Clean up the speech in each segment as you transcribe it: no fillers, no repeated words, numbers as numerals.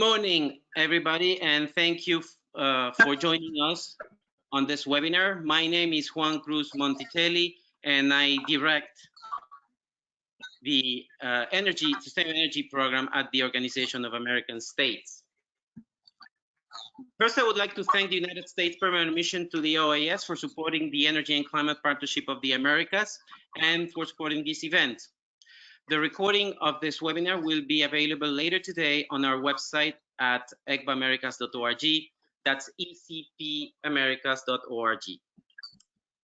Morning, everybody, and thank you for joining us on this webinar. My name is Juan Cruz Montitelli, and I direct the Sustainable Energy Program at the Organization of American States. First, I would like to thank the United States Permanent Mission to the OAS for supporting the Energy and Climate Partnership of the Americas and for supporting this event. The recording of this webinar will be available later today on our website at ecpaamericas.org. That's ecpamericas.org.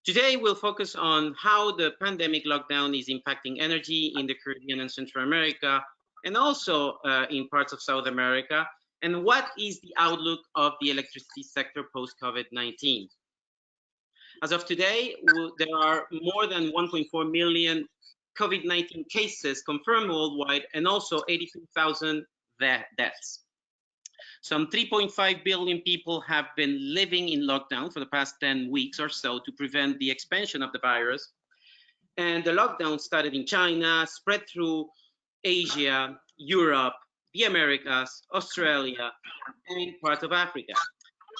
Today, we'll focus on how the pandemic lockdown is impacting energy in the Caribbean and Central America, and also in parts of South America, and what is the outlook of the electricity sector post-COVID-19. As of today, there are more than 1.4 million COVID-19 cases confirmed worldwide, and also 82,000 deaths. Some 3.5 billion people have been living in lockdown for the past 10 weeks or so to prevent the expansion of the virus. And the lockdown started in China, spread through Asia, Europe, the Americas, Australia, and parts of Africa.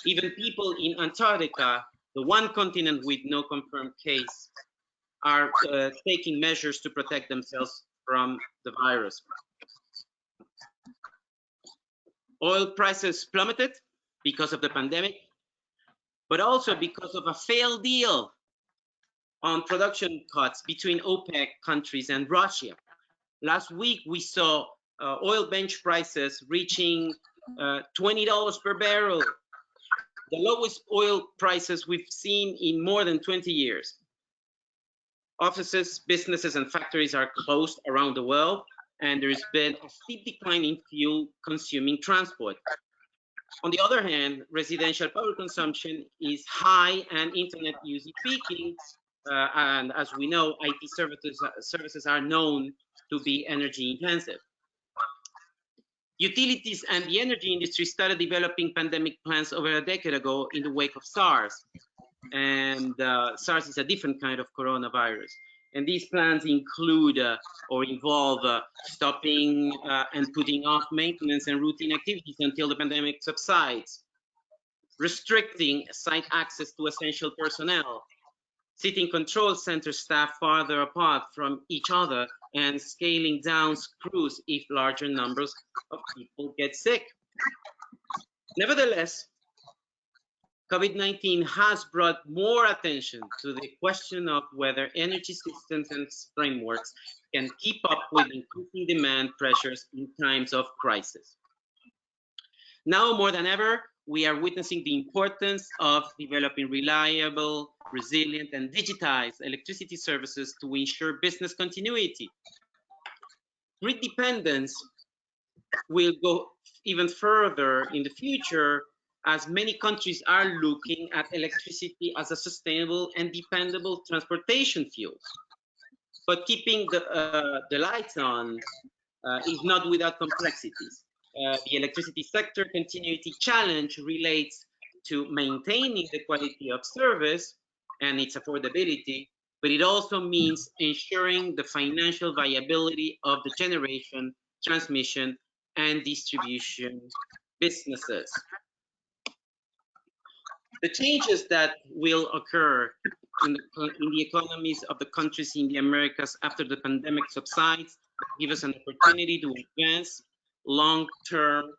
Even people in Antarctica, the one continent with no confirmed case, are taking measures to protect themselves from the virus. Oil prices plummeted because of the pandemic, but also because of a failed deal on production cuts between OPEC countries and Russia. Last week, we saw oil bench prices reaching $20 per barrel, the lowest oil prices we've seen in more than 20 years. Offices, businesses, and factories are closed around the world, and there's been a steep decline in fuel-consuming transport. On the other hand, residential power consumption is high and internet use is peaking, and as we know, IT services are known to be energy intensive. Utilities and the energy industry started developing pandemic plans over a decade ago in the wake of SARS. And SARS is a different kind of coronavirus. And these plans include or involve stopping and putting off maintenance and routine activities until the pandemic subsides, restricting site access to essential personnel, sitting control center staff farther apart from each other, and scaling down crews if larger numbers of people get sick. Nevertheless, COVID-19 has brought more attention to the question of whether energy systems and frameworks can keep up with increasing demand pressures in times of crisis. Now more than ever, we are witnessing the importance of developing reliable, resilient, and digitized electricity services to ensure business continuity. Grid dependence will go even further in the future, as many countries are looking at electricity as a sustainable and dependable transportation fuel. But keeping the lights on is not without complexities. The electricity sector continuity challenge relates to maintaining the quality of service and its affordability, but it also means ensuring the financial viability of the generation, transmission, and distribution businesses. The changes that will occur in the economies of the countries in the Americas after the pandemic subsides give us an opportunity to advance long-term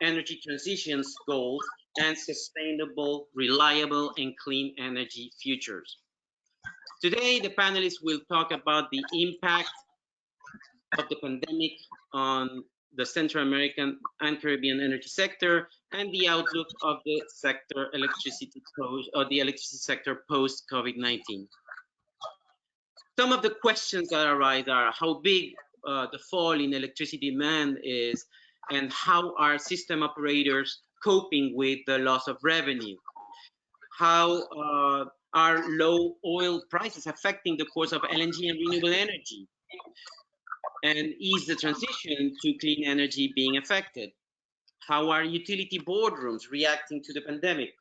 energy transitions goals and sustainable, reliable, and clean energy futures. Today, the panelists will talk about the impact of the pandemic on the Central American and Caribbean energy sector, and the outlook of the electricity sector post-COVID-19. Some of the questions that arise are how big the fall in electricity demand is, and how are system operators coping with the loss of revenue? How are low oil prices affecting the course of LNG and renewable energy? And is the transition to clean energy being affected? How are utility boardrooms reacting to the pandemic?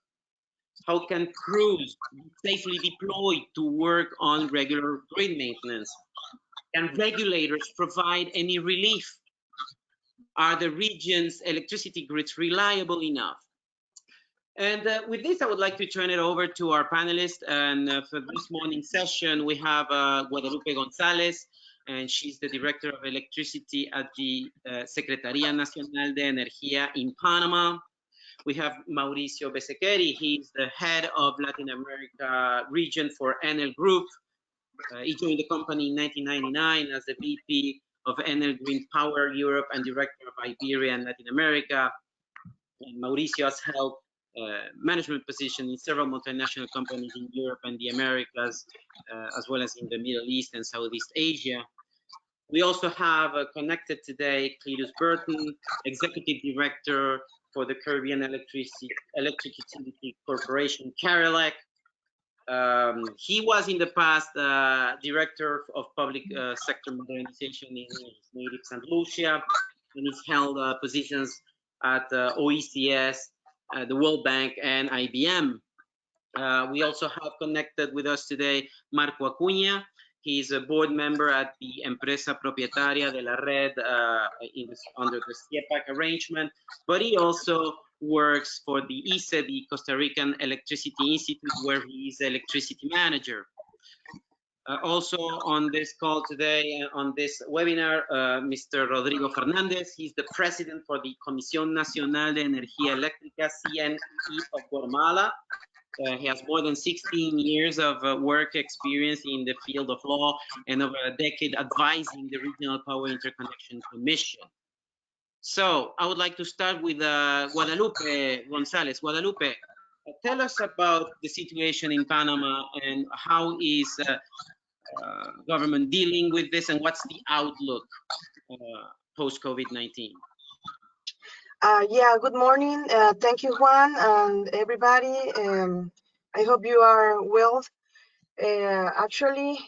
How can crews be safely deployed to work on regular grid maintenance? Can regulators provide any relief Are the region's electricity grids reliable enough? And with this, I would like to turn it over to our panelists. And for this morning session, we have Guadalupe Gonzalez, and she's the Director of Electricity at the Secretaría Nacional de Energía in Panama. We have Mauricio Besequeri. He's the head of Latin America region for Enel Group. He joined the company in 1999 as the VP of Enel Green Power Europe and Director of Iberia and Latin America. And Mauricio has held management position in several multinational companies in Europe and the Americas, as well as in the Middle East and Southeast Asia. We also have connected today Cletus Burton, Executive Director for the Caribbean Electric Utility Corporation, CARELEC. He was in the past Director of Public Sector Modernization in his native St. Lucia, and he's held positions at OECS, the World Bank, and IBM. We also have connected with us today Marco Acuña. He's a board member at the Empresa Propietaria de la Red under the CIEPAC arrangement, but he also works for the ECPA, Costa Rican Electricity Institute, where he is electricity manager. Also on this call today, on this webinar, Mr. Rodrigo Fernandez. He's the president for the Comisión Nacional de Energía Eléctrica, CNE of Guatemala. He has more than 16 years of work experience in the field of law and over a decade advising the Regional Power Interconnection Commission. So I would like to start with Guadalupe Gonzalez. Guadalupe, tell us about the situation in Panama and how is government dealing with this, and what's the outlook post-COVID-19? Yeah, good morning. Thank you, Juan, and everybody. I hope you are well. Actually,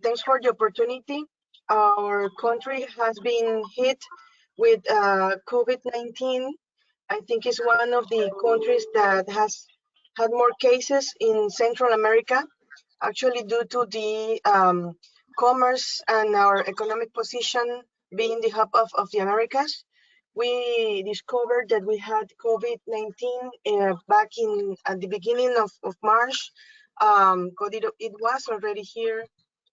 thanks for the opportunity. Our country has been hit with COVID-19. I think it's one of the countries that has had more cases in Central America, actually due to the commerce and our economic position being the hub of the Americas. We discovered that we had COVID-19 back at the beginning of March. It was already here.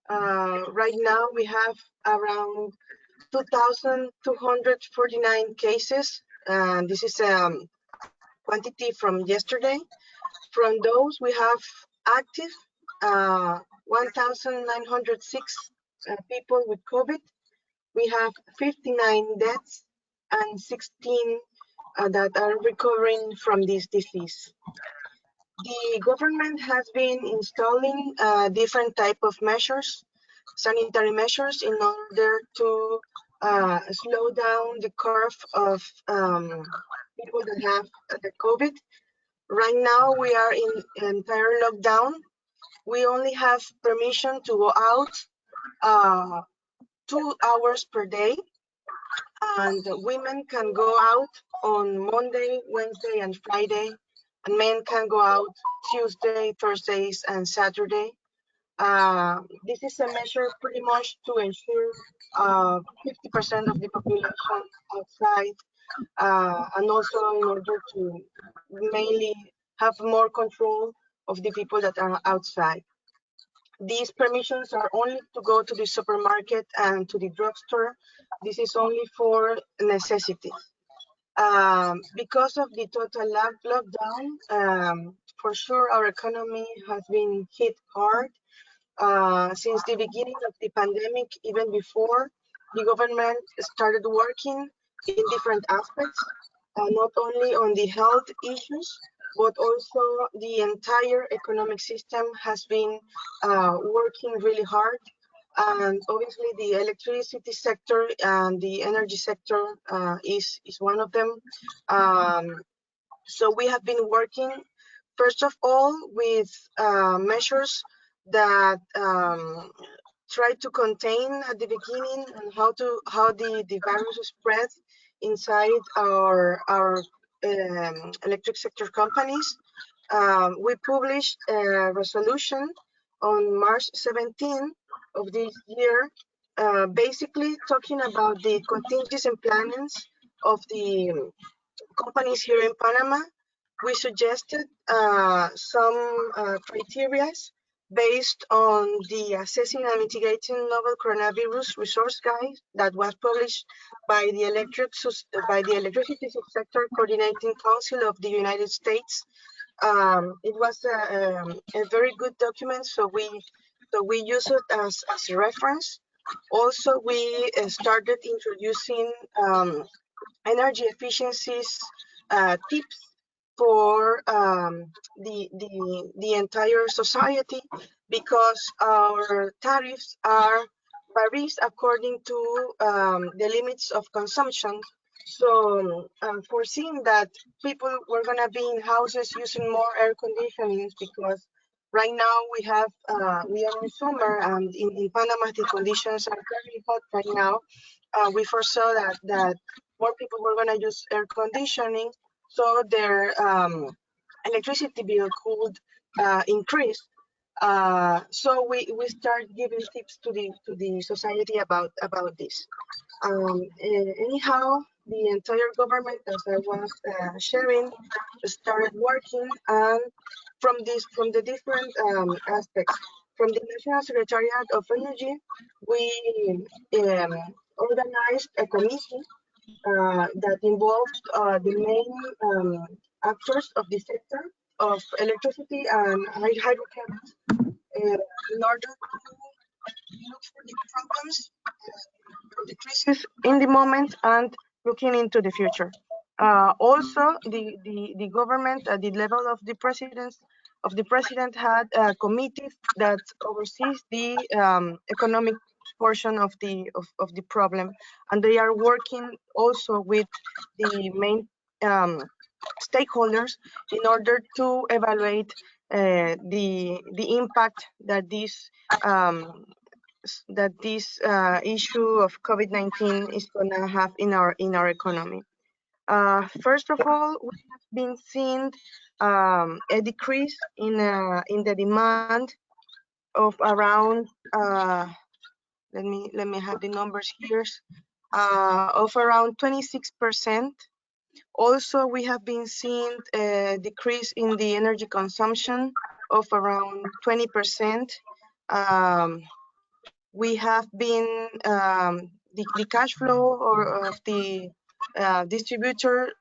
Right now we have around 2,249 cases. This is quantity from yesterday. From those, we have active 1,906 people with COVID. We have 59 deaths and 16 that are recovering from this disease. The government has been installing different type of measures, sanitary measures, in order to slow down the curve of people that have the COVID. Right now, we are in entire lockdown. We only have permission to go out 2 hours per day, and women can go out on Monday, Wednesday, and Friday, and men can go out Tuesday, Thursdays, and Saturday. This is a measure pretty much to ensure 50% of the population outside, and also in order to mainly have more control of the people that are outside. These permissions are only to go to the supermarket and to the drugstore. This is only for necessities. Because of the total lockdown, for sure our economy has been hit hard. Since the beginning of the pandemic, even before, the government started working in different aspects, not only on the health issues, but also the entire economic system has been working really hard. And obviously the electricity sector and the energy sector is one of them. So we have been working, first of all, with measures that try to contain at the beginning and how the virus spread inside our electric sector companies. We published a resolution on March 17 of this year, basically talking about the contingency plans of the companies here in Panama, we suggested some criteria based on the Assessing and Mitigating Novel Coronavirus Resource Guide that was published by the Electricity Subsector Coordinating Council of the United States. It was a very good document, so we use it as a reference. Also, we started introducing energy efficiencies tips for the entire society, because our tariffs are varies according to the limits of consumption. So foreseeing that people were going to be in houses using more air conditionings, because right now we are in summer, and in Panama the conditions are very hot right now. We foresaw that more people were going to use air conditioning, so their electricity bill could increase. So we start giving tips to the society about this. Anyhow, the entire government, as I was sharing, started working, and from the different aspects. From the National Secretariat of Energy, we organized a committee that involved the main actors of the sector of electricity and hydrocarbons, in order to look for the problems, for the crisis in the moment, and looking into the future. Also, the government at the level of the president had committees that oversees the economic portion of the problem, and they are working also with the main stakeholders in order to evaluate the impact that this issue of COVID-19 is going to have in our economy. First of all, we have been seeing a decrease in the demand of around let me have the numbers here, of around 26%. Also, we have been seeing a decrease in the energy consumption of around 20%. We have been the cash flow of the distributor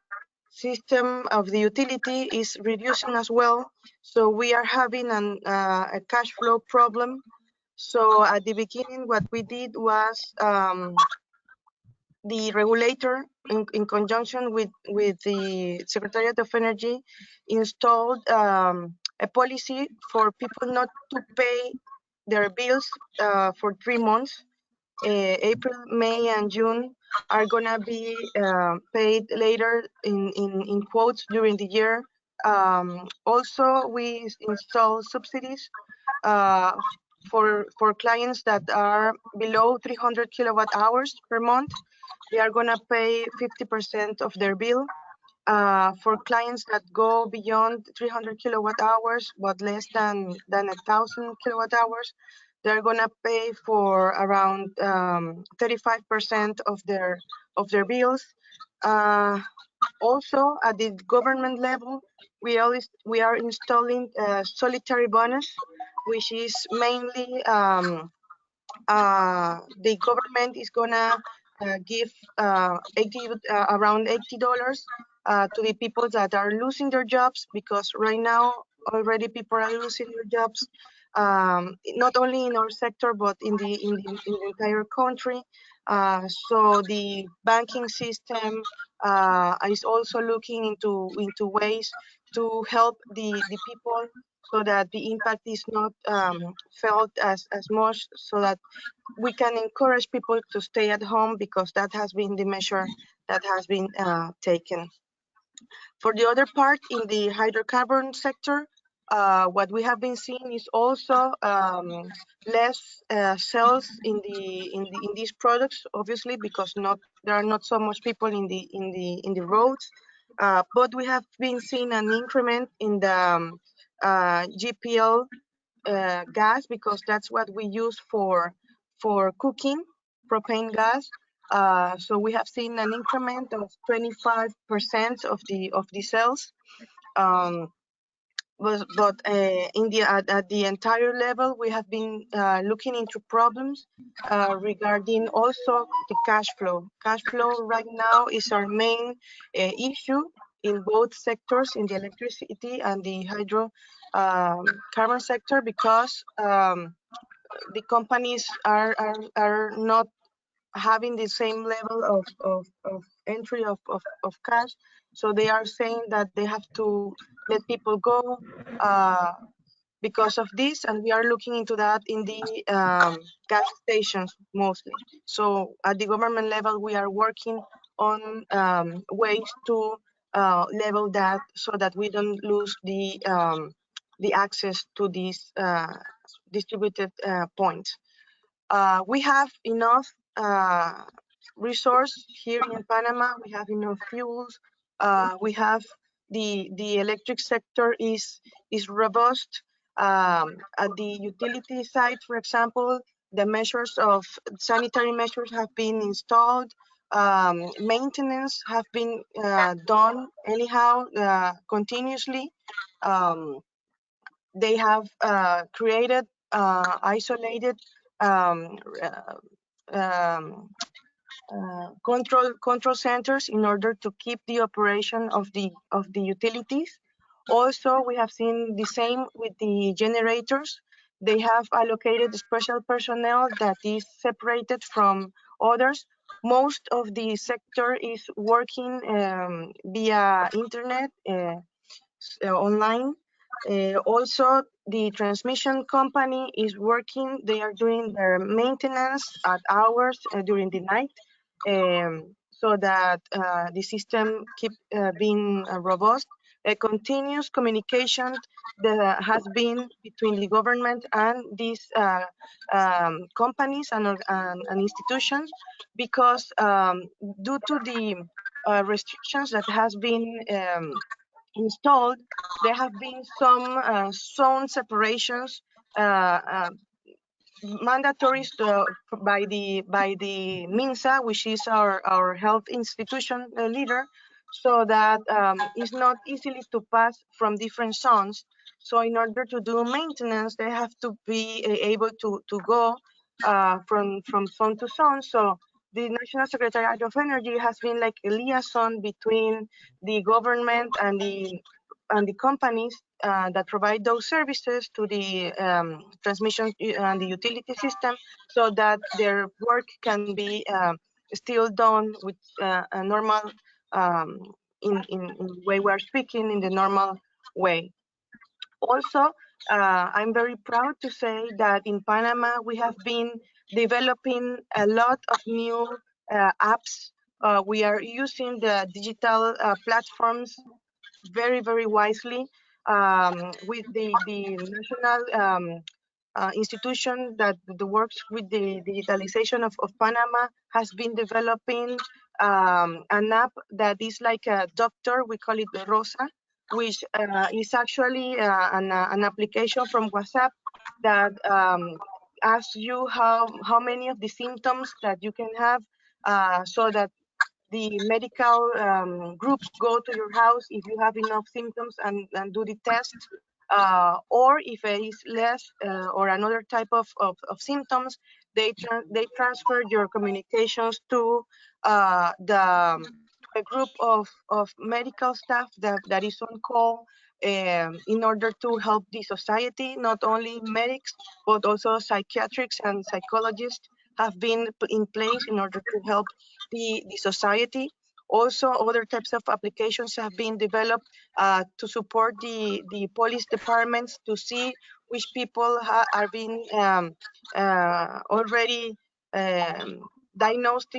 system of the utility is reducing as well. So we are having a cash flow problem. So at the beginning, what we did was the regulator, in conjunction with the Secretariat of Energy, installed a policy for people not to pay their bills for 3 months. April, May, and June are gonna be paid later in quotes during the year. Also, we install subsidies for clients that are below 300 kilowatt hours per month. They are gonna pay 50% of their bill. For clients that go beyond 300 kilowatt hours, but less than 1,000 kilowatt hours, they're gonna pay for around 35% of their bills. Also, at the government level, we are installing a solitary bonus, which is mainly the government is gonna give around $80 to the people that are losing their jobs, because right now already people are losing their jobs, not only in our sector but in the entire country. So the banking system is also looking into ways to help the people, so that the impact is not felt as much, so that we can encourage people to stay at home, because that has been the measure that has been taken. For the other part, in the hydrocarbon sector, what we have been seeing is also less sales in these products, obviously, because there are not so much people in the roads. But we have been seeing an increment in the GPL gas, because that's what we use for cooking, propane gas. So we have seen an increment of 25% of the sales. But in at the entire level, we have been looking into problems regarding also the cash flow. Cash flow right now is our main issue in both sectors, in the electricity and the hydro carbon sector, because the companies are not having the same level of entry of cash. So they are saying that they have to let people go because of this, and we are looking into that in the gas stations mostly. So at the government level, we are working on ways to level that so that we don't lose the access to these distributed points. We have enough resource here in Panama. We have enough fuels. We have the electric sector is robust. At the utility side, for example, the measures of sanitary measures have been installed. Maintenance have been done anyhow continuously. They have created isolated um, um, control centers in order to keep the operation of the utilities. Also, we have seen the same with the generators. They have allocated special personnel that is separated from others. Most of the sector is working via internet, online. Also, the transmission company is working. They are doing their maintenance at hours during the night, so that the system keep being robust. A continuous communication that has been between the government and these companies and institutions, because due to the restrictions that has been installed, there have been some zone separations mandatory by the MINSA, which is our health institution leader, so that it's not easily to pass from different zones. So in order to do maintenance, they have to be able to go from zone to zone. So the National Secretariat of Energy has been like a liaison between the government and the companies that provide those services to the transmission and the utility system, so that their work can be still done with a normal, um, in the way we are speaking, in the normal way. Also, I'm very proud to say that in Panama, we have been developing a lot of new apps. We are using the digital platforms very, very wisely, with the national institution that works with the digitalization of Panama has been developing an app that is like a doctor. We call it the Rosa, which is actually an application from WhatsApp that asks you how many of the symptoms that you can have, so that the medical groups go to your house if you have enough symptoms and do the test, or if it is less or another type of symptoms, they transfer your communications to a group of medical staff that is on call, in order to help the society. Not only medics, but also psychiatrists and psychologists have been put in place in order to help the society. Also, other types of applications have been developed to support the police departments to see which people are being already diagnosed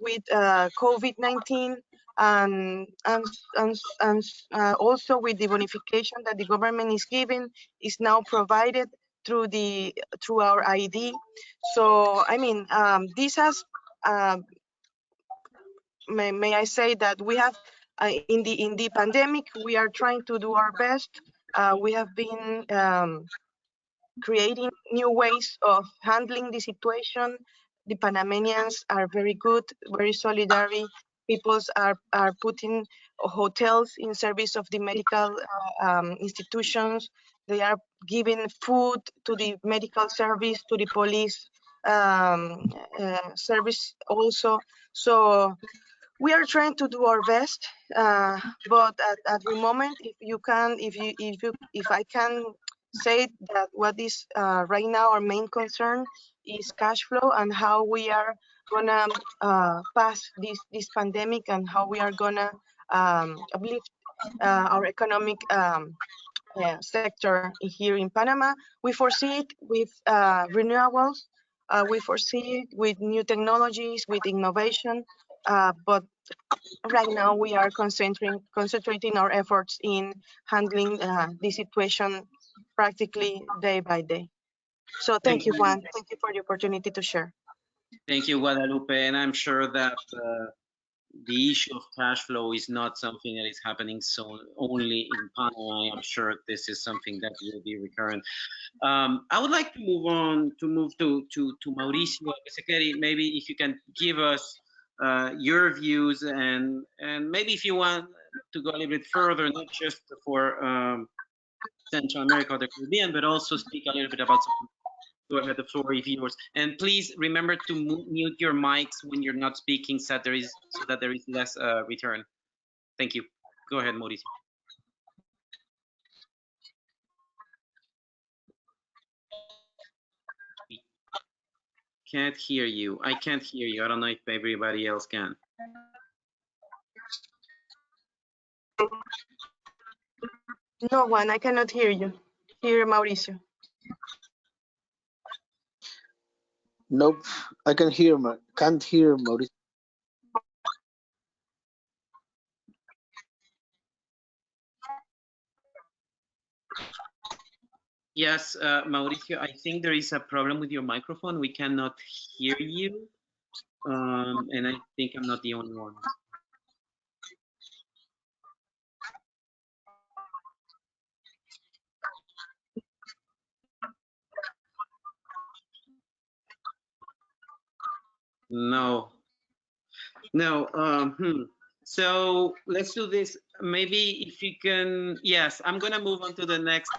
with COVID-19, and also with the bonification that the government is giving is now provided through our ID. So I mean, this has may I say that we have in the pandemic, we are trying to do our best. We have been creating new ways of handling the situation. The Panamanians are very good, very solidary. Peoples are putting hotels in service of the medical institutions. They are giving food to the medical service, to the police service also. So we are trying to do our best, but at the moment, if I can say that what is right now our main concern is cash flow and how we are gonna pass this pandemic and how we are gonna uplift our economic sector here in Panama. We foresee it with renewables. We foresee it with new technologies, with innovation, but right now we are concentrating our efforts in handling the situation practically day by day. So thank you, Juan. Thank you for the opportunity to share. Thank you, Guadalupe. And I'm sure that the issue of cash flow is not something that is happening so only in Panama. I'm sure this is something that will be recurrent. I would like to move to Mauricio Besekeri. Maybe if you can give us your views and maybe if you want to go a little bit further, not just for Central America or the Caribbean, but also speak a little bit about something. Go ahead, the floor is yours. And please remember to mute your mics when you're not speaking so that there is less return. Thank you. Go ahead, Mauricio. Can't hear you. I can't hear you. I don't know if everybody else can. No, Juan, I cannot hear you. Hear Mauricio. Nope, I can't hear Mauricio. Yes, Mauricio, I think there is a problem with your microphone. We cannot hear you. And I think I'm not the only one. No. So let's do this. Maybe if you can, yes, I'm gonna move on to the next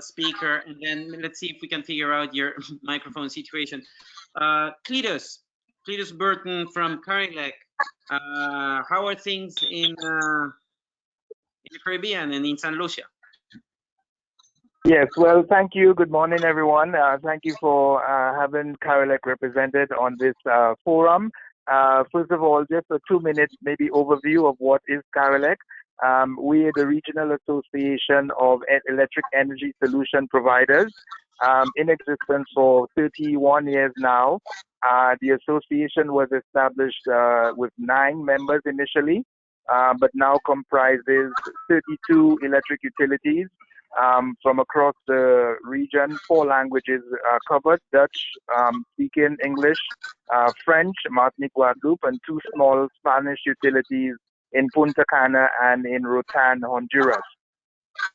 speaker, and then let's see if we can figure out your microphone situation. Cletus Burton from Carilec. How are things in the Caribbean and in San Lucia? Yes, well, thank you. Good morning, everyone. Thank you for having Carilec represented on this forum. First of all, just a 2-minute maybe overview of what is Carilec. We are the Regional Association of Electric Energy Solution Providers, in existence for 31 years now. The association was established with 9 members initially, but now comprises 32 electric utilities from across the region. 4 languages are covered: Dutch, speaking English, French, Martinique, Guadeloupe, and 2 small Spanish utilities in Punta Cana and in Rotan, Honduras.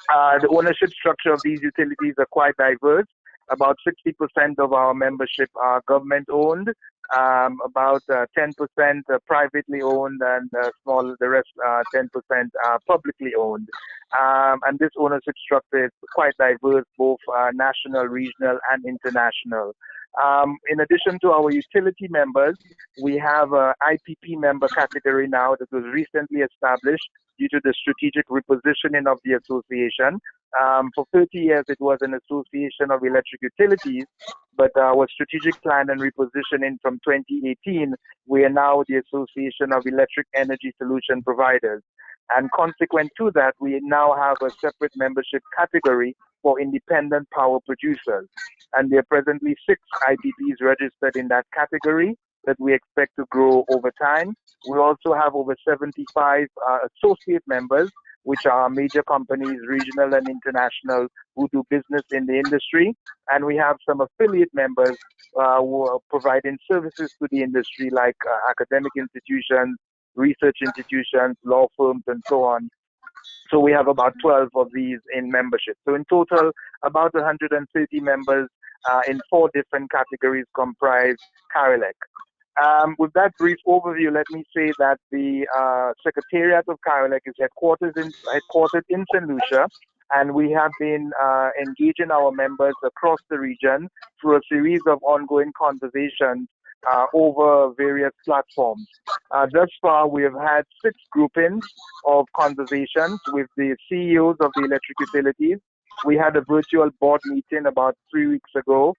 The ownership structure of these utilities are quite diverse. About 60% of our membership are government owned, about 10% privately owned, and the rest 10% are publicly owned. And this ownership structure is quite diverse, both national, regional, and international. In addition to our utility members, we have an IPP member category now that was recently established due to the strategic repositioning of the association. For 30 years, it was an association of electric utilities, but our strategic plan and repositioning from 2018, we are now the Association of Electric Energy Solution Providers. And consequent to that, we now have a separate membership category for independent power producers. And there are presently 6 IPPs registered in that category that we expect to grow over time. We also have over 75 associate members, which are major companies, regional and international, who do business in the industry. And we have some affiliate members who are providing services to the industry, like academic institutions, research institutions, law firms, and so on. So we have about 12 of these in membership. So in total, about 130 members in 4 different categories comprise Carilec. With that brief overview, let me say that the Secretariat of Carilec is headquartered in St. Lucia, and we have been engaging our members across the region through a series of ongoing conversations over various platforms. Thus far, we have had 6 groupings of conversations with the CEOs of the electric utilities. We had a virtual board meeting about 3 weeks ago.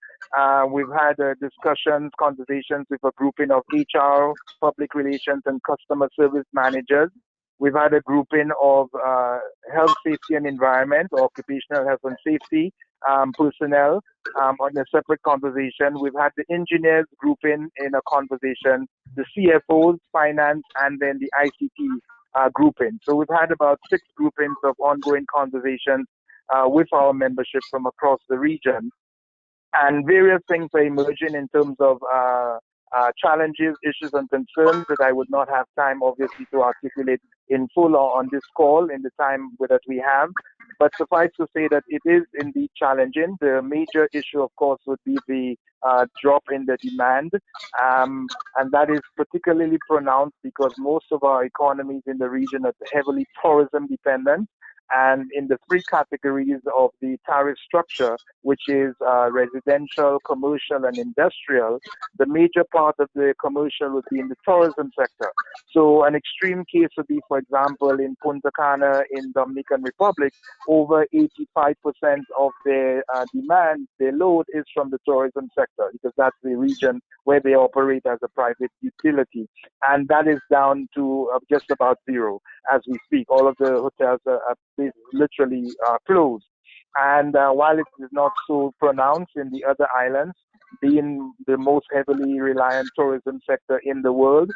We've had discussions, conversations with a grouping of HR, public relations, and customer service managers. We've had a grouping of health, safety, and environment, or occupational health and safety personnel on a separate conversation. We've had the engineers grouping in a conversation, the CFOs, finance, and then the ICT grouping. So we've had about 6 groupings of ongoing conversations with our membership from across the region. And various things are emerging in terms of challenges, issues, and concerns that I would not have time, obviously, to articulate in full on this call in the time that we have. But suffice to say that it is indeed challenging. The major issue, of course, would be the drop in the demand. And that is particularly pronounced because most of our economies in the region are heavily tourism dependent. And in the 3 categories of the tariff structure, which is residential, commercial, and industrial, the major part of the commercial would be in the tourism sector. So an extreme case would be, for example, in Punta Cana in Dominican Republic, over 85% of their demand, their load is from the tourism sector, because that's the region where they operate as a private utility. And that is down to just about 0 as we speak. All of the hotels are literally closed. And while it is not so pronounced in the other islands, being the most heavily reliant tourism sector in the world,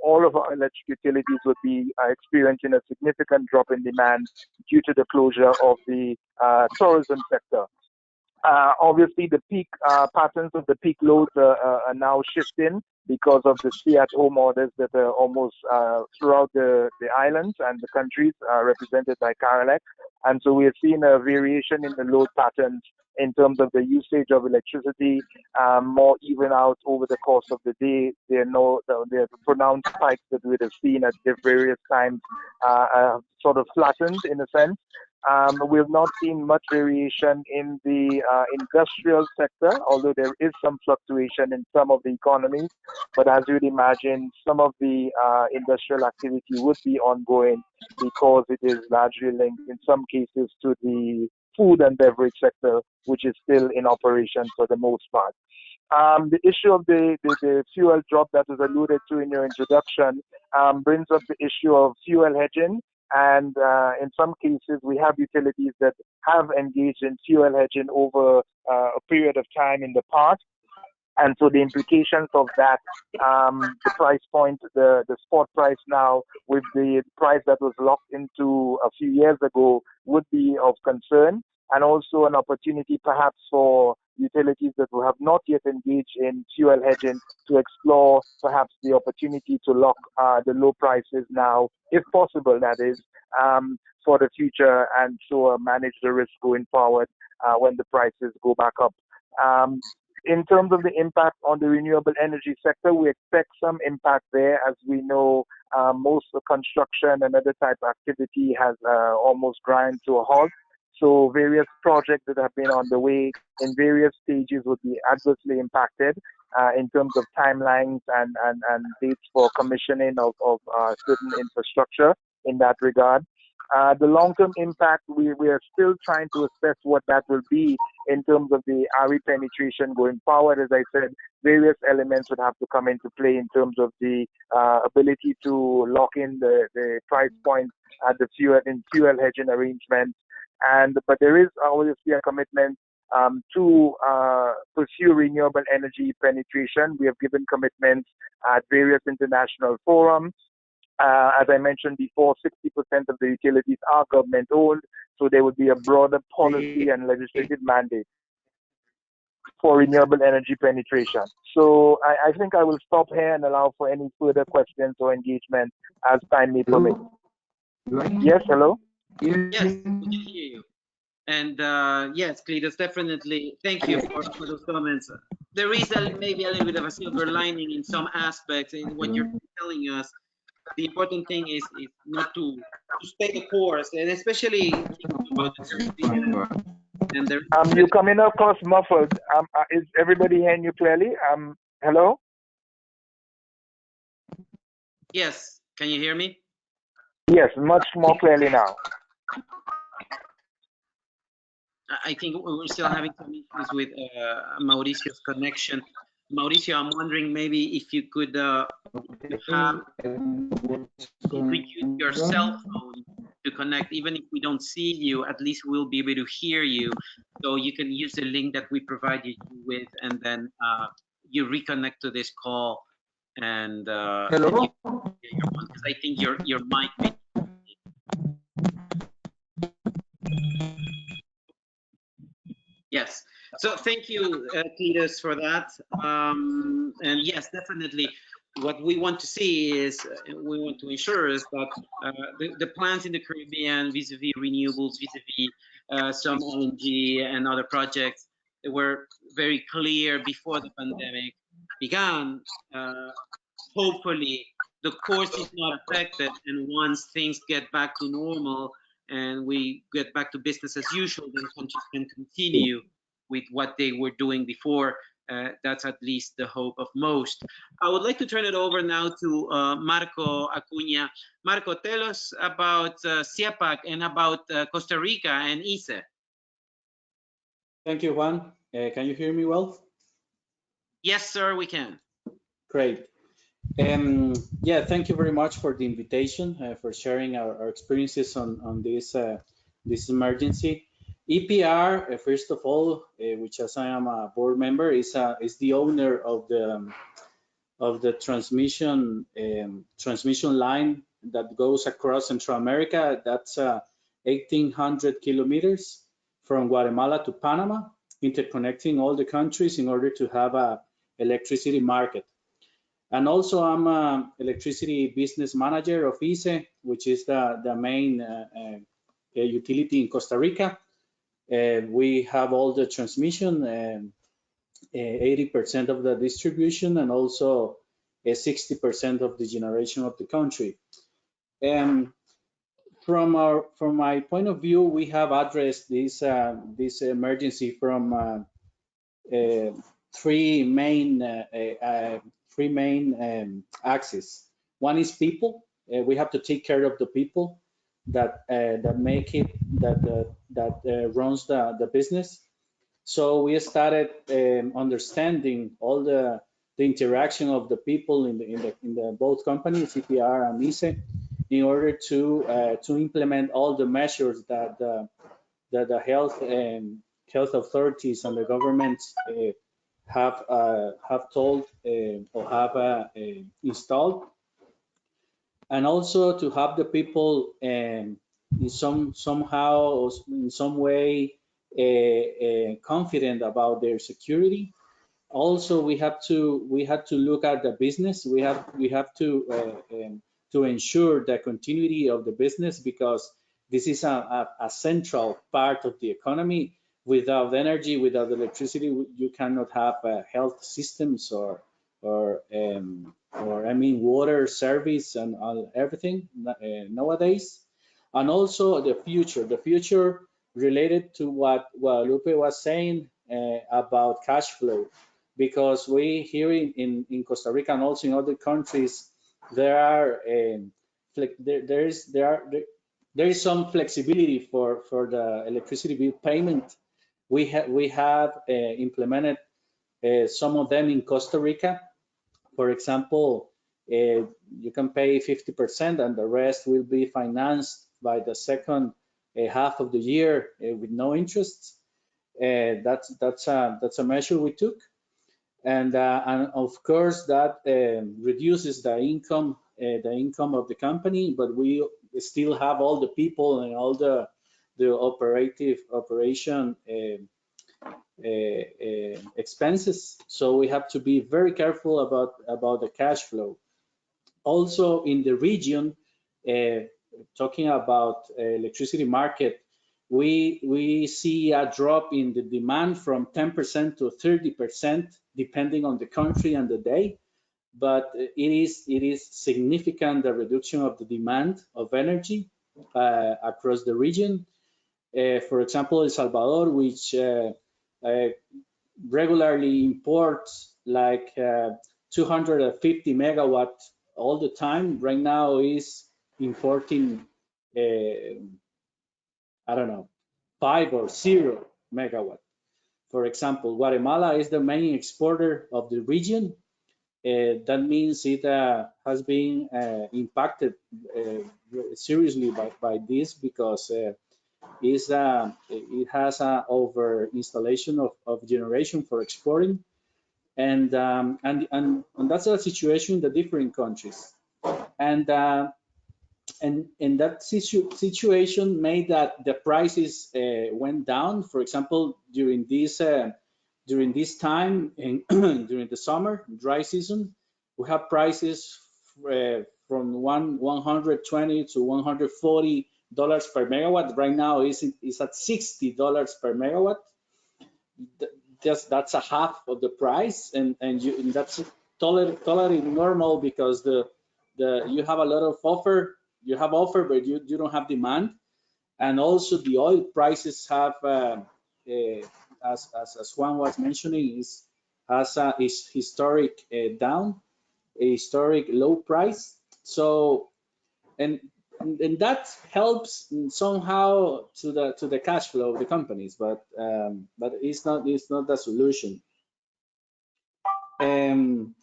all of our electric utilities would be experiencing a significant drop in demand due to the closure of the tourism sector. Obviously, the peak patterns of the peak loads are now shifting because of the stay-at-home orders that are almost throughout the islands and the countries represented by Carilec. And so we are seeing a variation in the load patterns in terms of the usage of electricity, more even out over the course of the day. There are pronounced spikes that we have seen at the various times sort of flattened in a sense. We have not seen much variation in the industrial sector, although there is some fluctuation in some of the economies. But as you'd imagine, some of the industrial activity would be ongoing because it is largely linked in some cases to the food and beverage sector, which is still in operation for the most part. The issue of the fuel drop that was alluded to in your introduction brings up the issue of fuel hedging. And in some cases, we have utilities that have engaged in fuel hedging over a period of time in the past. And so the implications of that, the price point, the spot price now with the price that was locked into a few years ago would be of concern, and also an opportunity perhaps for utilities that have not yet engaged in fuel hedging to explore perhaps the opportunity to lock the low prices now, if possible, that is, for the future, and so manage the risk going forward when the prices go back up. In terms of the impact on the renewable energy sector, we expect some impact there. As we know, most of construction and other type of activity has almost grind to a halt. So various projects that have been on the way in various stages would be adversely impacted in terms of timelines and dates for commissioning of certain infrastructure in that regard. The long-term impact, we are still trying to assess what that will be in terms of the RE penetration going forward. As I said, various elements would have to come into play in terms of the ability to lock in the price point at the fuel hedging arrangements. But there is obviously a commitment to pursue renewable energy penetration. We have given commitments at various international forums. As I mentioned before, 60% of the utilities are government-owned, so there would be a broader policy and legislative mandate for renewable energy penetration. So I think I will stop here and allow for any further questions or engagement as time may permit. Yes, hello? Yes, we can hear you. And yes, Cletus, definitely. Thank you for those comments. There is maybe a little bit of a silver lining in some aspects in what you're telling us. The important thing is not to stay the course, and especially thinking about the transition. And there. You coming across muffled. Is everybody hearing you clearly? Hello? Yes, can you hear me? Yes, much more clearly now. I think we're still having some issues with Mauricio's connection. Mauricio, I'm wondering maybe if you could use your cell phone to connect. Even if we don't see you, at least we'll be able to hear you. So you can use the link that we provided you with, and then you reconnect to this call. And Hello? because I think your mic may. Yes. So thank you, Cletus, for that. And yes, definitely, what we want to see is we want to ensure is that the plans in the Caribbean, vis-a-vis renewables, vis-a-vis some LNG and other projects, they were very clear before the pandemic began. Hopefully, the course is not affected, and once things get back to normal and we get back to business as usual, then countries can continue with what they were doing before. That's at least the hope of most. I would like to turn it over now to Marco Acuña. Marco, tell us about CIAPAC and about Costa Rica and ICE. Thank you, Juan. Can you hear me well? Yes, sir, we can. Great. Yeah, thank you very much for the invitation, for sharing our experiences on this emergency. EPR, first of all, which as I am a board member, is the owner of the transmission line that goes across Central America. That's 1,800 kilometers from Guatemala to Panama, interconnecting all the countries in order to have a electricity market. And also I'm an electricity business manager of ICE, which is the main utility in Costa Rica. We have all the transmission, 80% of the distribution, and also 60% of the generation of the country. From my point of view, we have addressed this emergency from three main axes. One is people. We have to take care of the people that make it, that runs the business. So we started understanding all the interaction of the people in the both companies, EPR and ICE, in order to implement all the measures that the health authorities and the governments have told or have installed, and also to have the people in somehow or in some way confident about their security. Also, we had to look at the business. We have to ensure the continuity of the business, because this is a central part of the economy. Without energy, without electricity, you cannot have health systems or I mean water service and everything nowadays. And also the future related to what Guadalupe was saying about cash flow, because we here in Costa Rica and also in other countries, there is some flexibility for the electricity bill payment. We have implemented some of them in Costa Rica. For example, you can pay 50% and the rest will be financed by the second half of the year with no interest. That's a measure we took, and of course that reduces the income of the company, but we still have all the people and all the operation expenses. So we have to be very careful about the cash flow. Also in the region, talking about electricity market, we see a drop in the demand from 10% to 30%, depending on the country and the day. But it is significant, the reduction of the demand of energy across the region. For example, El Salvador, which regularly imports like 250 megawatt all the time, right now is importing, I don't know, 5 or 0 megawatt. For example, Guatemala is the main exporter of the region. That means it has been impacted seriously by this, because it has an over installation of generation for exporting, and that's a situation in the different countries, and that situation made that the prices went down. For example, during this time during the summer dry season, we have prices from 120 to $140 per megawatt. Right now is at $60 per megawatt. That's a half of the price, and that's totally normal, because you have a lot of offer. You have offer, but you don't have demand. And also the oil prices have, as Juan was mentioning, has a historic down, a historic low price. So, and that helps somehow to the cash flow of the companies, but it's not the solution. And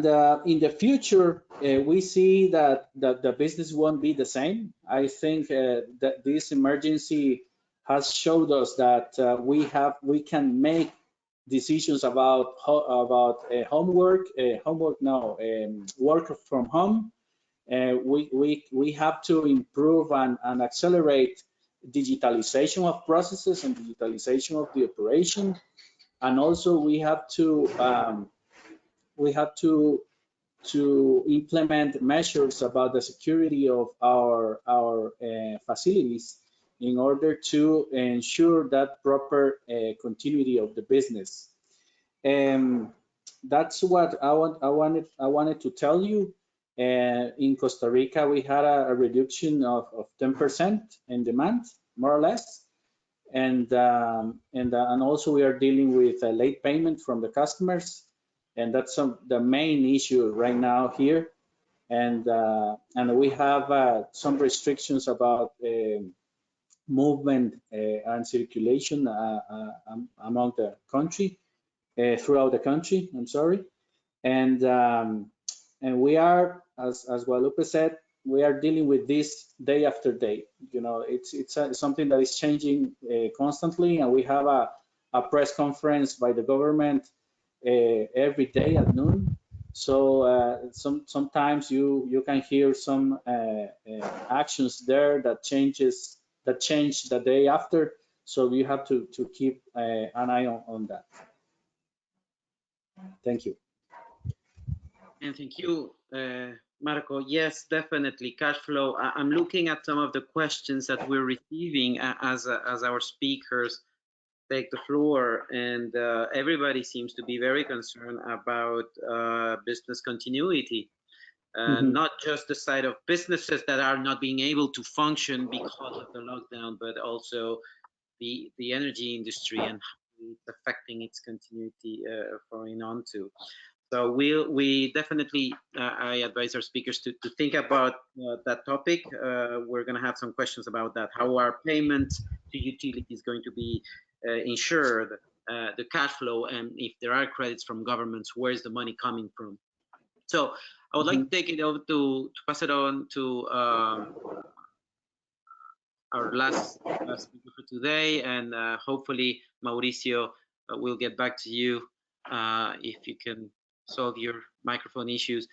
in the future, we see that the business won't be the same. I think that this emergency has showed us that we can make decisions about work from home. We have to improve and accelerate digitalization of processes and digitalization of the operation, and also we have to implement measures about the security of our facilities in order to ensure that proper continuity of the business. That's what I wanted to tell you. In Costa Rica, we had a reduction of 10% in demand, more or less, and also we are dealing with a late payment from the customers. And that's the main issue right now here, and we have some restrictions about movement and circulation among the country, throughout the country. I'm sorry, and we are, as Guadalupe said, we are dealing with this day after day. You know, it's something that is changing constantly, and we have a press conference by the government every day at noon. So sometimes you can hear some actions there that change the day after. So you have to keep an eye on that. Thank you. And thank you, Marco. Yes, definitely cash flow. I'm looking at some of the questions that we're receiving as our speakers take the floor, and everybody seems to be very concerned about business continuity. Not just the side of businesses that are not being able to function because of the lockdown, but also the energy industry and how it's affecting its continuity going on to. So we definitely, I advise our speakers to think about that topic. We're going to have some questions about that. How are payments to utilities going to be insured, the cash flow, and if there are credits from governments, where's the money coming from? So I would like to take it over to pass it on to our last speaker for today, and hopefully Mauricio will get back to you if you can solve your microphone issues.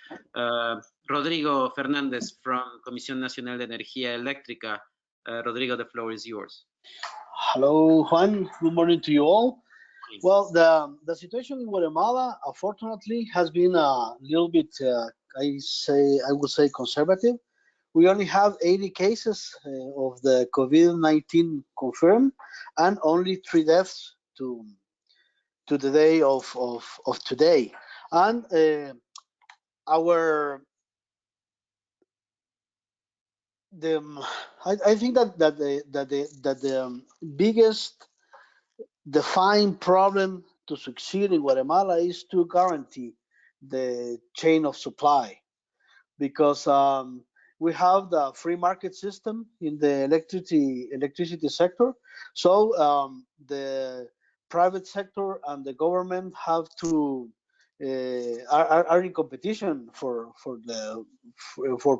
Rodrigo Fernandez from Comisión Nacional de Energía Eléctrica. Rodrigo, the floor is yours. Hello, Juan. Good morning to you all. Well, the situation in Guatemala, unfortunately, has been a little bit, I would say, conservative. we only have 80 cases of the COVID-19 confirmed, and only 3 deaths to the day of today. And our I think that the biggest defined problem to succeed in Guatemala is to guarantee the chain of supply, because we have the free market system in the electricity sector. So the private sector and the government have to are in competition for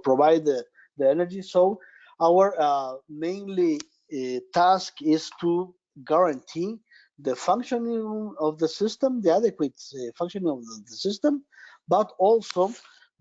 provide the energy. So our mainly task is to guarantee the functioning of the system, the adequate functioning of the system, but also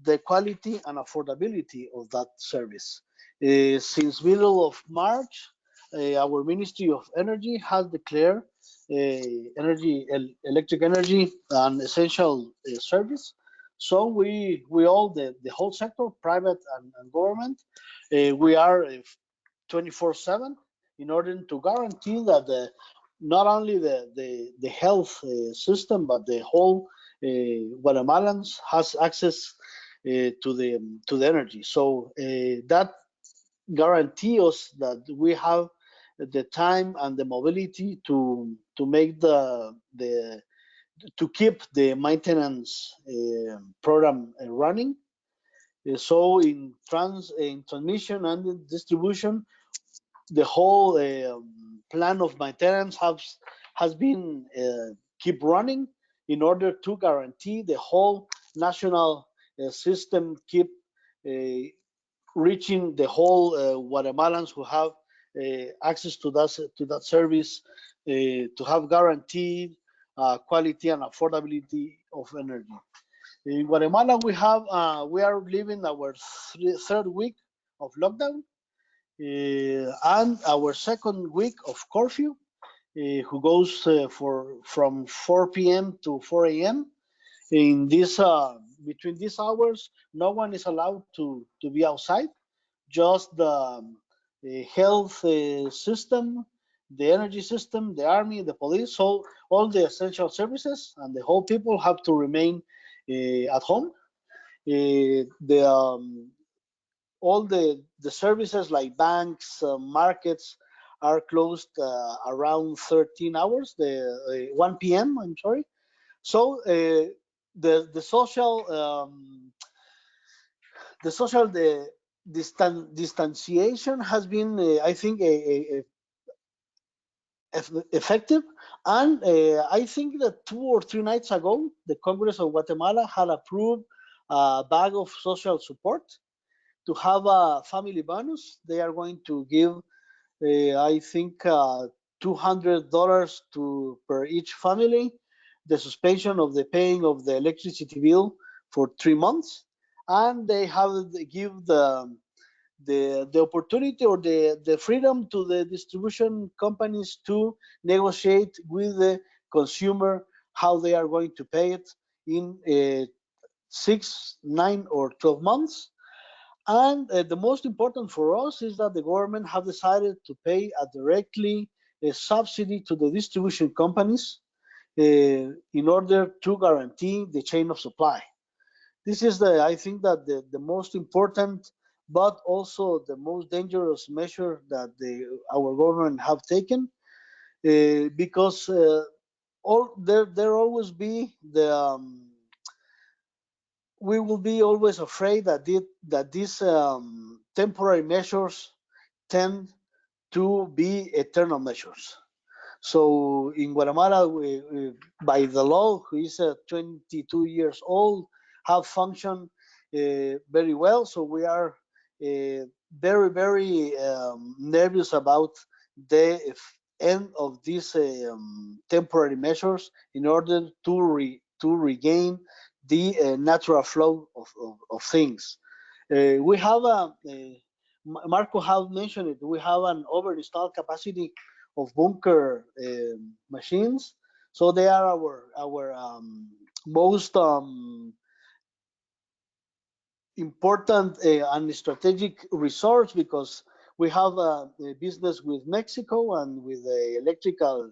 the quality and affordability of that service. Since middle of March, our Ministry of Energy has declared electric energy an essential service. So we all, the whole sector, private and government, we are 24/7 in order to guarantee that not only the health system, but the whole Guatemalans has access to the energy. So that guarantee us that we have the time and the mobility to make to keep the maintenance program running. So in transmission and distribution, the whole plan of maintenance has been keep running in order to guarantee the whole national system keep reaching the whole Guatemalans who have access to that service, to have guaranteed quality and affordability of energy. In Guatemala, we are living our third week of lockdown, and our second week of curfew, who goes from 4 p.m. to 4 a.m. In this between these hours, no one is allowed to be outside. Just the health system, the energy system, the army, the police, so all the essential services, and the whole people have to remain at home. All the services like banks, markets are closed around 13 hours, the 1 p.m. I'm sorry. So the social distanciation has been, I think, effective. And I think that 2 or 3 nights ago, the Congress of Guatemala had approved a bag of social support to have a family bonus. They are going to give, I think, $200 per each family, the suspension of the paying of the electricity bill for 3 months, and they give the opportunity or the freedom to the distribution companies to negotiate with the consumer how they are going to pay it in 6, 9, or 12 months. And the most important for us is that the government have decided to pay directly a subsidy to the distribution companies in order to guarantee the chain of supply. This is I think that the most important, but also the most dangerous measure that our government have taken, because there always be we will be always afraid that these temporary measures tend to be eternal measures. So in Guatemala, by the law, who is 22 years old, have functioned very well. So we are very, very nervous about the end of these temporary measures in order to regain the natural flow of things. We have Marco have mentioned it. We have an over-installed capacity of bunker machines, so they are our most important and strategic resource because we have a business with Mexico and with the electrical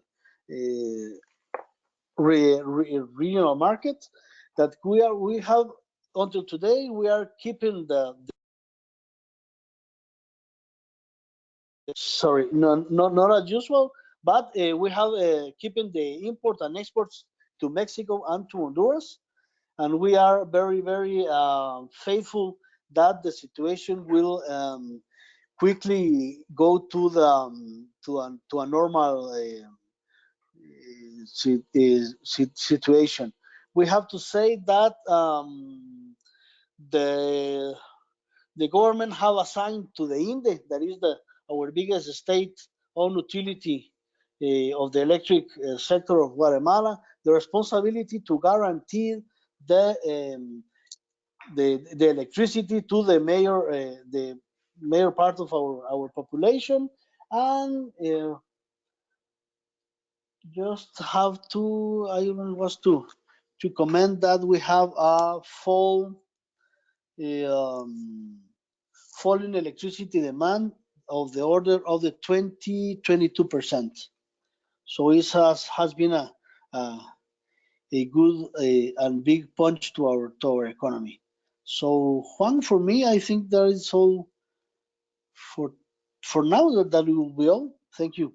regional market that we have until today. We are keeping sorry, not as usual, but we have keeping the import and exports to Mexico and to Honduras, and we are very faithful that the situation will quickly go to the to a normal situation. We have to say that the government have assigned to the INDE, that is our biggest state-owned utility of the electric sector of Guatemala, the responsibility to guarantee the electricity to the major part of our population, and just have to, I was to comment that we have a fall in electricity demand of the order of the 22%. So it has been a good and big punch to our economy. So Juan, for me, I think that is all for now. That will be all. Thank you.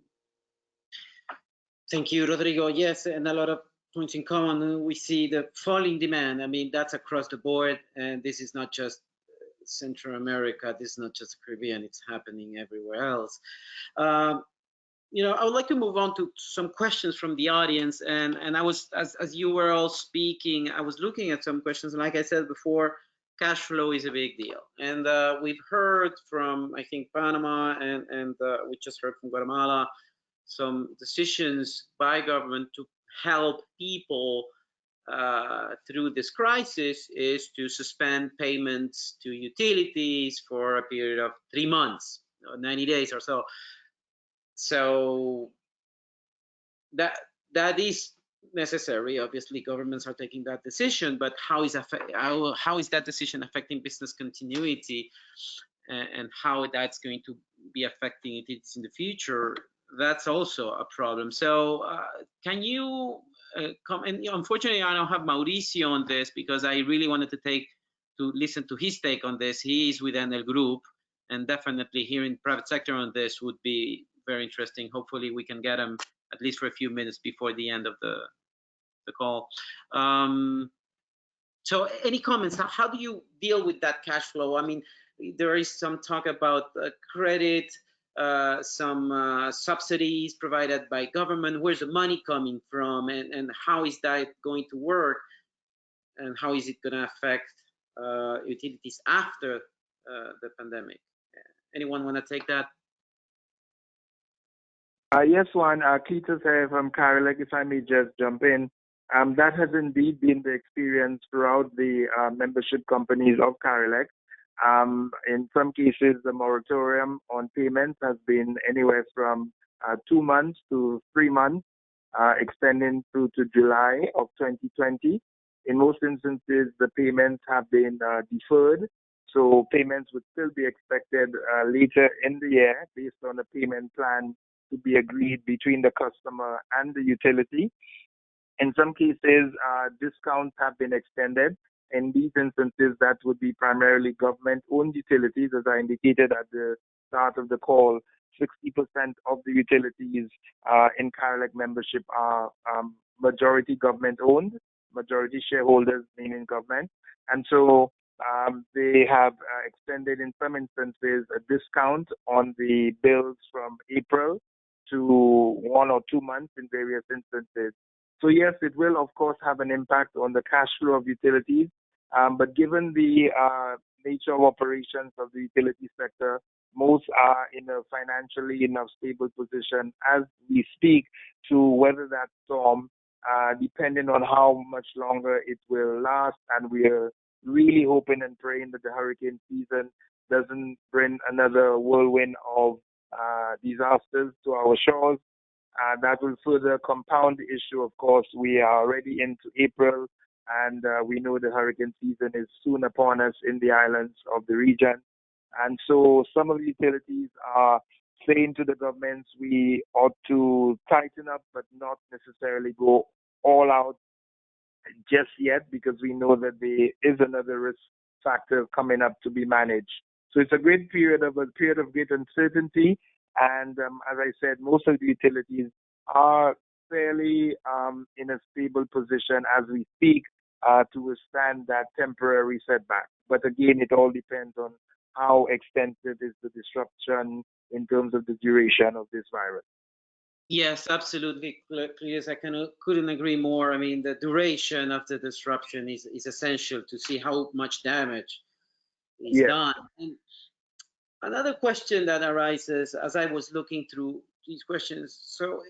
Thank you, Rodrigo. Yes, and a lot of points in common. We see the falling demand. I mean, that's across the board, and this is not just Central America. This is not just the Caribbean. It's happening everywhere else. You know, I would like to move on to some questions from the audience, and I was, as you were all speaking, I was looking at some questions, and like I said before, cash flow is a big deal, and we've heard from, I think, Panama, and we just heard from Guatemala, some decisions by government to help people through this crisis is to suspend payments to utilities for a period of 3 months, 90 days or so. So that is necessary. Obviously, governments are taking that decision, but how is that decision affecting business continuity, and how that's going to be affecting utilities in the future? That's also a problem. So can you come? And unfortunately, I don't have Mauricio on this because I really wanted to listen to his take on this. He is within the group, and definitely hearing private sector on this would be very interesting. Hopefully, we can get him at least for a few minutes before the end of the call. So any comments? How do you deal with that cash flow? I mean, there is some talk about credit, some subsidies provided by government. Where's the money coming from, and how is that going to work, and how is it going to affect utilities after the pandemic? Anyone want to take that? Yes, Juan. Cletus here from Carolec, if I may just jump in. That has indeed been the experience throughout the membership companies of Carolec. In some cases, the moratorium on payments has been anywhere from 2 months to 3 months, extending through to July of 2020. In most instances, the payments have been deferred, so payments would still be expected later in the year based on a payment plan to be agreed between the customer and the utility. In some cases, discounts have been extended. In these instances, that would be primarily government-owned utilities. As I indicated at the start of the call, 60% of the utilities in Carolec membership are majority government-owned, majority shareholders meaning government. And so they have extended, in some instances, a discount on the bills from April to 1 or 2 months in various instances. So yes, it will of course have an impact on the cash flow of utilities, but given the nature of operations of the utility sector, most are in a financially enough stable position as we speak to weather that storm, depending on how much longer it will last. And we are really hoping and praying that the hurricane season doesn't bring another whirlwind of disasters to our shores. That will further compound the issue. Of course, we are already into April. and we know the hurricane season is soon upon us in the islands of the region. And so some of the utilities are saying to the governments we ought to tighten up, but not necessarily go all out just yet, because we know that there is another risk factor coming up to be managed. So it's a period of great uncertainty. And as I said, most of the utilities are fairly in a stable position as we speak to withstand that temporary setback. But again, it all depends on how extensive is the disruption in terms of the duration of this virus. Yes, absolutely, Chris. I couldn't agree more. I mean, the duration of the disruption is essential to see how much damage is done. And another question that arises as I was looking through these questions, so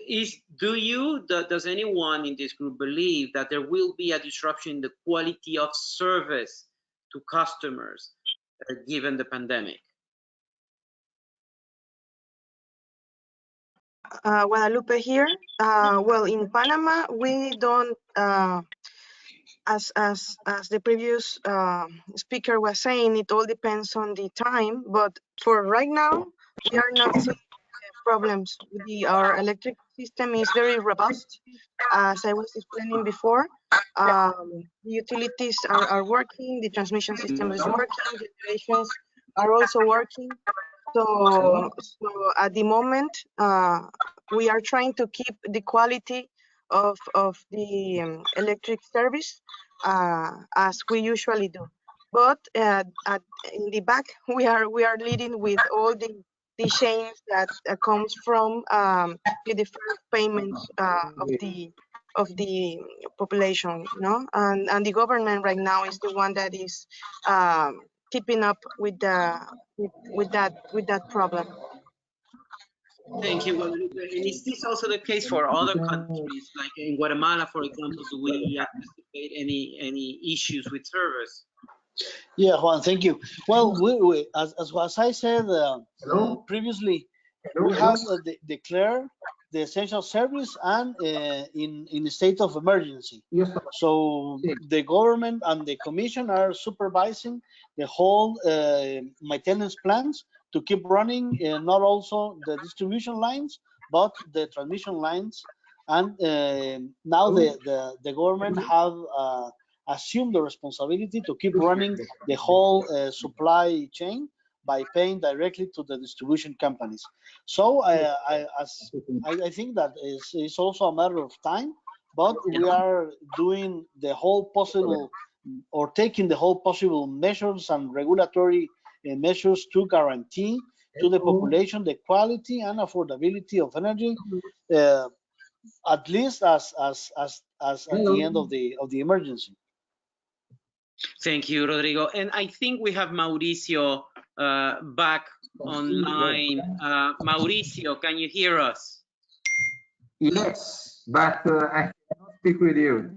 does anyone in this group believe that there will be a disruption in the quality of service to customers given the pandemic? Guadalupe here. Well, in Panama, we don't, as the previous speaker was saying, it all depends on the time. But for right now, we are not seeing problems. Our electric system is very robust. As I was explaining before, the utilities are working, the transmission system is working, generations are also working. So at the moment, we are trying to keep the quality of the electric service as we usually do. But in the back, we are leading with all the change that comes from the deferred payments of the population, no? And the government right now is the one that is keeping up with that problem. Thank you, Guadalupe. And is this also the case for other countries, like in Guatemala, for example? Do we anticipate any issues with service? Yeah, Juan, thank you. Well, as I said previously, we have declared the essential service and in a state of emergency. So the government and the commission are supervising the whole maintenance plans to keep running, not also the distribution lines, but the transmission lines. And now the government have assumed the responsibility to keep running the whole supply chain by paying directly to the distribution companies. So I think that is also a matter of time, but we are doing the whole possible, or taking the whole possible measures and regulatory measures to guarantee to the population the quality and affordability of energy, at least as at the end of the emergency. Thank you, Rodrigo. And I think we have Mauricio back online. Mauricio, can you hear us? Yes, but I cannot speak with you.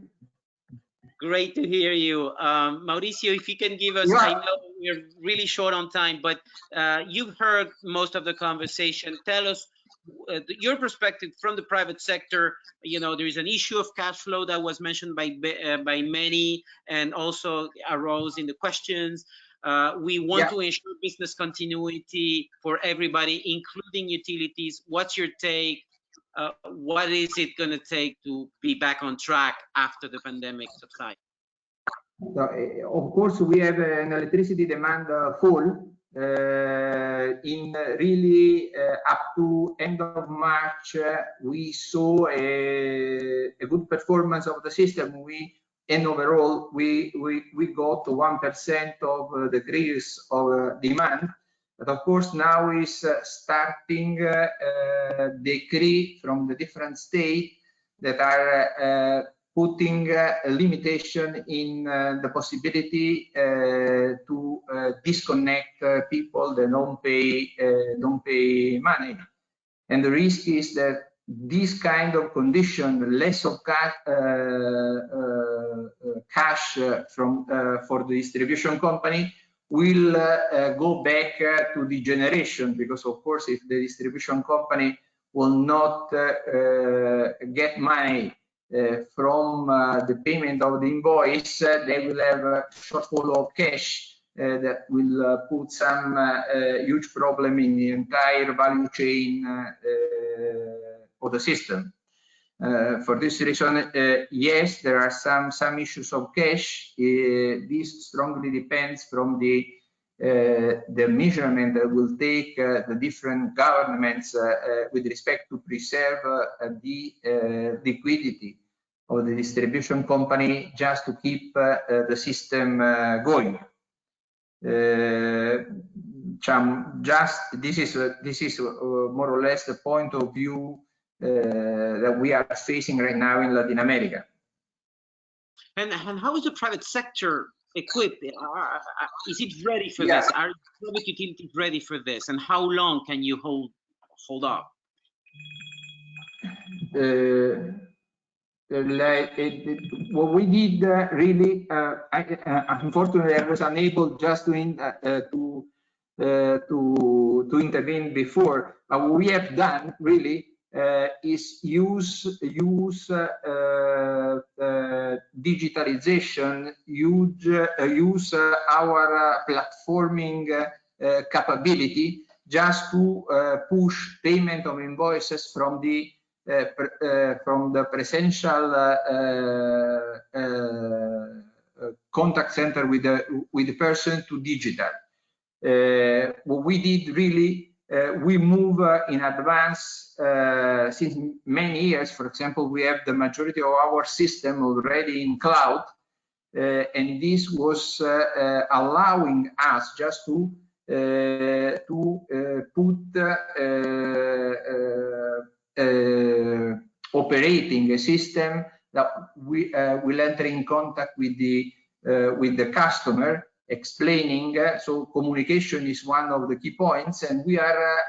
Great to hear you. Mauricio, if you can give us, I know we're really short on time, but you've heard most of the conversation. Tell us your perspective from the private sector. You know, there is an issue of cash flow that was mentioned by many and also arose in the questions. We want to ensure business continuity for everybody, including utilities. What's your take? What is it going to take to be back on track after the pandemic subsides? So, of course, we have an electricity demand full. In really up to end of March, we saw a good performance of the system. And overall, we got 1% of the decrease of demand. But of course, now is starting decree from the different states that are putting a limitation in the possibility to disconnect people that don't pay money. And the risk is that this kind of condition, less of cash for the distribution company, will go back to the generation, because of course if the distribution company will not get money from the payment of the invoice, they will have a shortfall of cash that will put some huge problem in the entire value chain of the system. For this reason, yes, there are some issues of cash. This strongly depends from the measurement that will take the different governments with respect to preserve the liquidity of the distribution company just to keep the system going. This is more or less the point of view that we are facing right now in Latin America. And how is the private sector equipped? Is it ready for this? Are public utilities ready for this? And how long can you hold up? What we did really, unfortunately, I was unable just to intervene before. What we have done really is use digitalization, use our platforming capability just to push payment of invoices from the presential contact center with the person to digital. What we did really, we move in advance since many years. For example, we have the majority of our system already in cloud, and this was allowing us just to put operating a system that we will enter in contact with the customer, explaining. So communication is one of the key points, and we are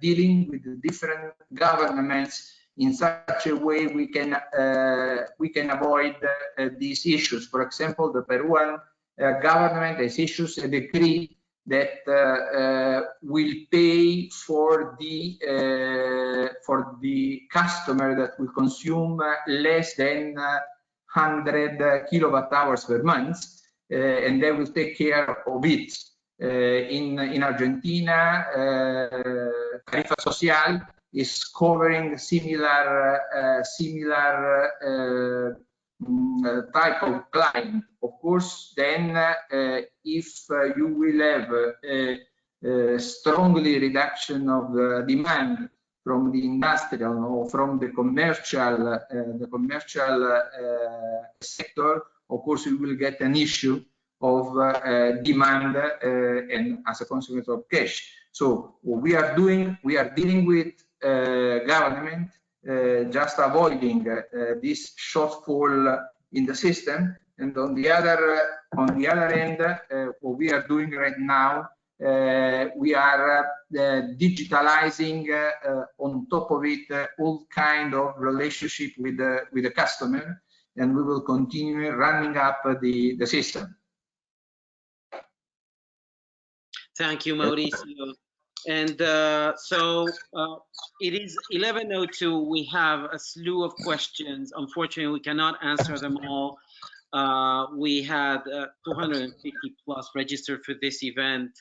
dealing with the different governments in such a way we can avoid these issues. For example, the Peruvian government has issued a decree that will pay for the customer that will consume less than 100 kilowatt hours per month, and they will take care of it. In Argentina, Tarifa Social is covering similar type of client. Of course, then if you will have a strongly reduction of the demand from the industrial or from the commercial sector, of course we will get an issue of demand and as a consequence of cash. So what we are doing, we are dealing with government, just avoiding this shortfall in the system, and on the other end, what we are doing right now, we are digitalizing on top of it all kind of relationship with the customer, and we will continue running up the system. Thank you, Mauricio. And it is 11:02. We have a slew of questions. Unfortunately, we cannot answer them all. We had 250 plus registered for this event.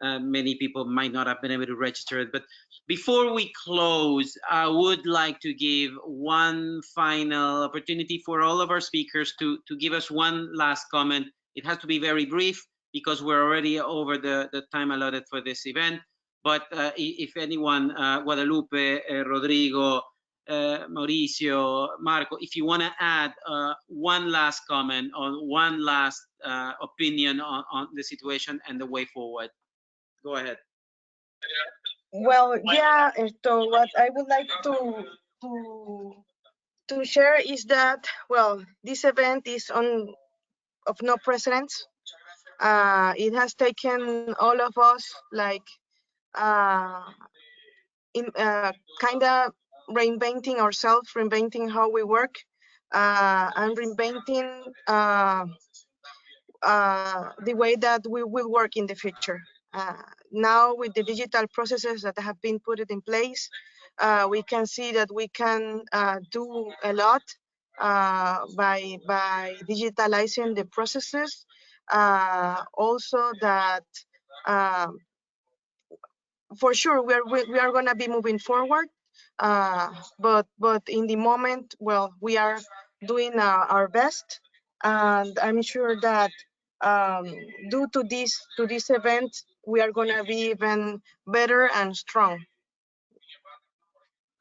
Many people might not have been able to register it. But before we close, I would like to give one final opportunity for all of our speakers to give us one last comment. It has to be very brief because we're already over the time allotted for this event. But if anyone, Guadalupe, Rodrigo, Mauricio, Marco, if you want to add one last comment or one last opinion on the situation and the way forward, go ahead. Well, yeah, so what I would like to share is that, well, this event is of no precedence. It has taken all of us like kind of reinventing ourselves, reinventing how we work, and reinventing the way that we will work in the future. Now with the digital processes that have been put in place, we can see that we can do a lot by digitalizing the processes. Also that for sure we are going to be moving forward, but in the moment, well, we are doing our best, and I'm sure that due to this event, we are going to be even better and strong.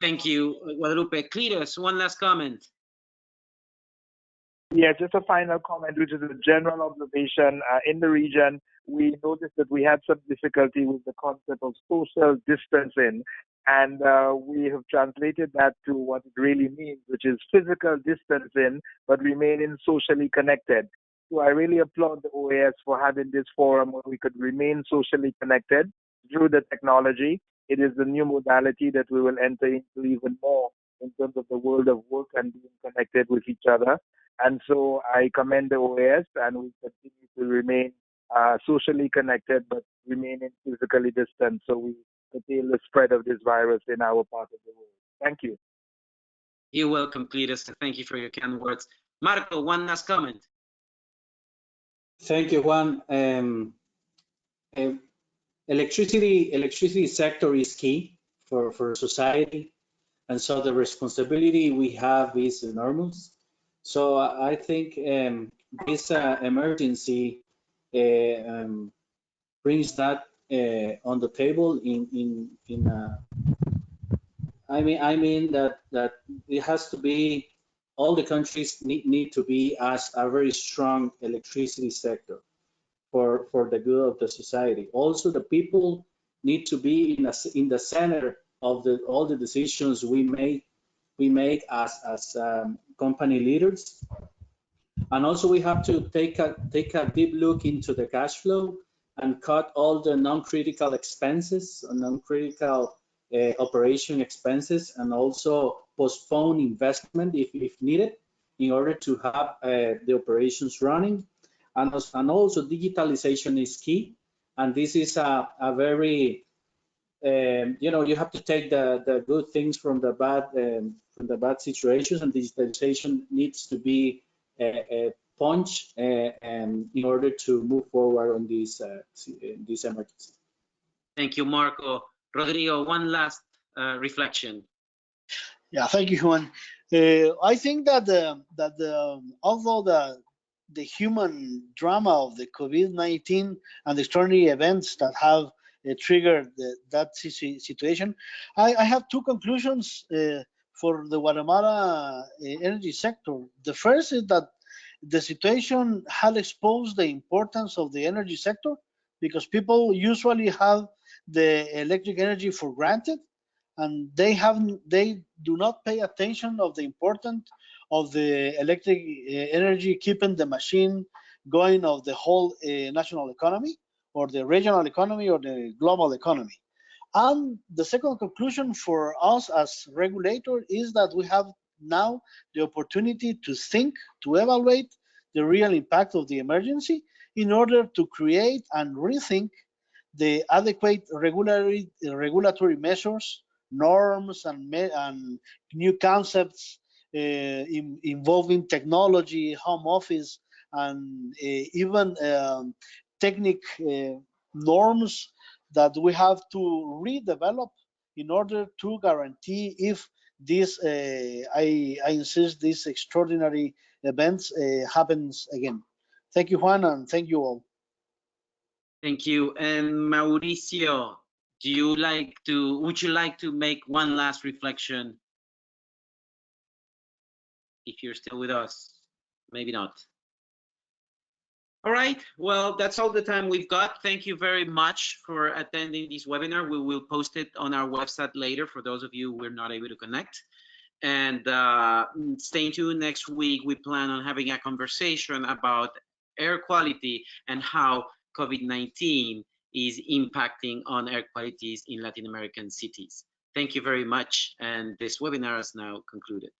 Thank you, Guadalupe. Cletus, one last comment. Yeah, just a final comment, which is a general observation in the region. We noticed that we had some difficulty with the concept of social distancing, and we have translated that to what it really means, which is physical distancing, but remaining socially connected. So I really applaud the OAS for having this forum where we could remain socially connected through the technology. It is the new modality that we will enter into even more in terms of the world of work and being connected with each other. And so I commend the OAS, and we continue to remain socially connected, but remaining physically distant, so we curtail the spread of this virus in our part of the world. Thank you. You're welcome, Cletus, and thank you for your kind words. Marco, one last comment. Thank you, Juan. Electricity sector is key for society, and so the responsibility we have is enormous. So I think this emergency brings that on the table. I mean that it has to be, all the countries need to be as a very strong electricity sector for the good of the society. Also, the people need to be in the center of all the decisions we make as company leaders. And also, we have to take a deep look into the cash flow and cut all the non-critical expenses, non-critical operation expenses, and also postpone investment if needed in order to have the operations running. And also digitalization is key. And this is a very, you have to take the good things from the bad situations, and digitalization needs to be a punch in order to move forward on this emergency. Thank you, Marco. Rodrigo, one last reflection. Yeah, thank you, Juan. I think that although the human drama of the COVID-19 and the extraordinary events that have triggered that situation, I have two conclusions for the Guatemala energy sector. The first is that the situation had exposed the importance of the energy sector, because people usually have the electric energy for granted, and they do not pay attention of the importance of the electric energy keeping the machine going of the whole national economy, or the regional economy, or the global economy. And the second conclusion for us as regulator is that we have now the opportunity to think, to evaluate the real impact of the emergency in order to create and rethink the adequate regulatory measures, norms, and new concepts involving technology, home office, and even technical norms that we have to redevelop in order to guarantee if this, I insist, these extraordinary events happens again. Thank you, Juan, and thank you all. Thank you. And Mauricio, would you like to make one last reflection? If you're still with us, maybe not. All right, well, that's all the time we've got. Thank you very much for attending this webinar. We will post it on our website later for those of you who were not able to connect. And stay tuned. Next week, we plan on having a conversation about air quality and how COVID-19 is impacting on air qualities in Latin American cities. Thank you very much, and this webinar is now concluded.